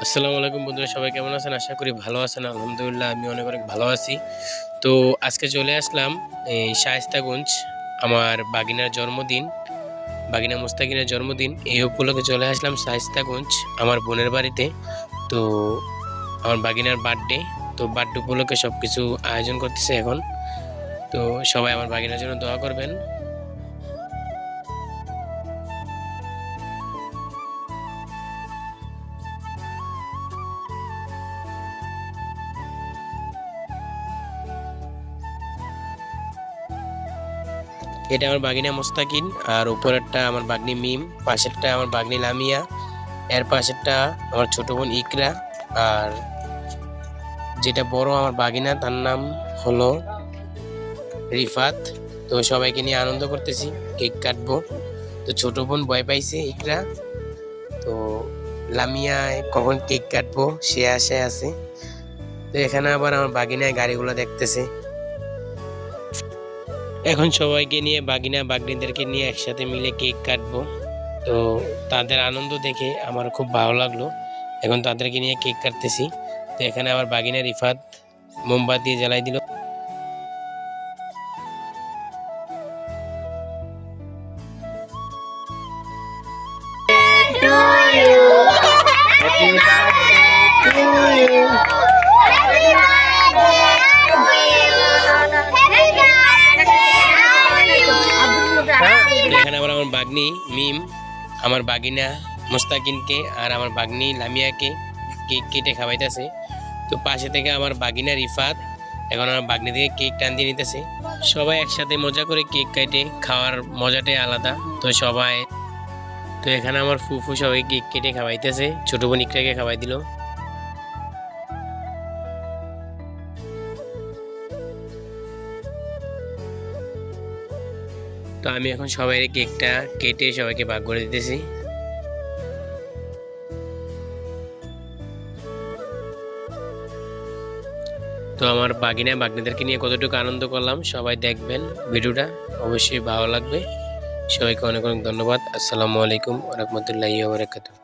আসসালামু আলাইকুম বন্ধুরা, সবাই কেমন আছেন? আশা করি ভালো আছেন। আলহামদুলিল্লাহ আমি অনেক ভালো আছি। তো আজকে চলে আসলাম এই শায়েস্তাগঞ্জ। আমার বাগিনার জন্মদিন, বাগিনা মুস্তাকিনের জন্মদিন। এই উপলক্ষে চলে আসলাম শায়েস্তাগঞ্জ আমার বোনের বাড়িতে। তো আমার বাগিনার বার্থডে, তো বার্থডে উপলক্ষে সব কিছু আয়োজন করতেছে এখন। তো সবাই আমার বাগিনার জন্য দোয়া করবেন। এটা আমার বাগিনা মুস্তাকিন, আর উপরেরটা আমার বাগনি মিম, পাশেরটা আমার বাগনি লামিয়া, এর পাশেরটা আমার ছোট বোন ইকরা, আর যেটা বড় আমার বাগিনা তার নাম হলো রিফাত। তো সবাইকে নিয়ে আনন্দ করতেছি, কেক কাটবো। তো ছোট বোন ভয় পাইছে ইকরা, তো লামিয়ায় কখন কেক কাটবো সে আশায় আছে। তো এখানে আবার আমার বাগিনায় গাড়িগুলো দেখতেছে। এখন সবাইকে নিয়ে বাগিনা বাগনিদেরকে নিয়ে একসাথে মিলে কেক কাটবো। তো তাদের আনন্দ দেখে আমার খুব ভালো লাগলো। এখন তাদেরকে নিয়ে কেক কাটতেছি। তো এখানে আমার বাগিনা রিফাত মোমবাতি জ্বালাই দিল। এখানে আবার আমার বাগনি মিম আমার বাগিনা মুস্তাকিনকে আর আমার বাগনি লামিয়াকে কেক কেটে খাওয়াইতেছে। তো পাশে থেকে আমার বাগিনা রিফাত এখন আমার বাগনি থেকে কেক টান দিয়ে নিতেছে। সবাই একসাথে মজা করে কেক কেটে খাওয়ার মজাটাই আলাদা। তো এখানে আমার ফুফু সবাই কেক কেটে খাওয়াইতেছে, ছোট বোন ইকরাকে খাওয়াই দিল। তো আমি এখন সবাই কেকটা কেটে সবাইকে ভাগ করে দিতেছি। তো আমার বাগিনা বাগনিদেরকে নিয়ে কতটুকু আনন্দ করলাম সবাই দেখবেন, ভিডিওটা অবশ্যই ভালো লাগবে। সবাইকে অনেক অনেক ধন্যবাদ। আসসালামু আলাইকুম ওয়া রাহমাতুল্লাহি ওয়া বারাকাতুহু।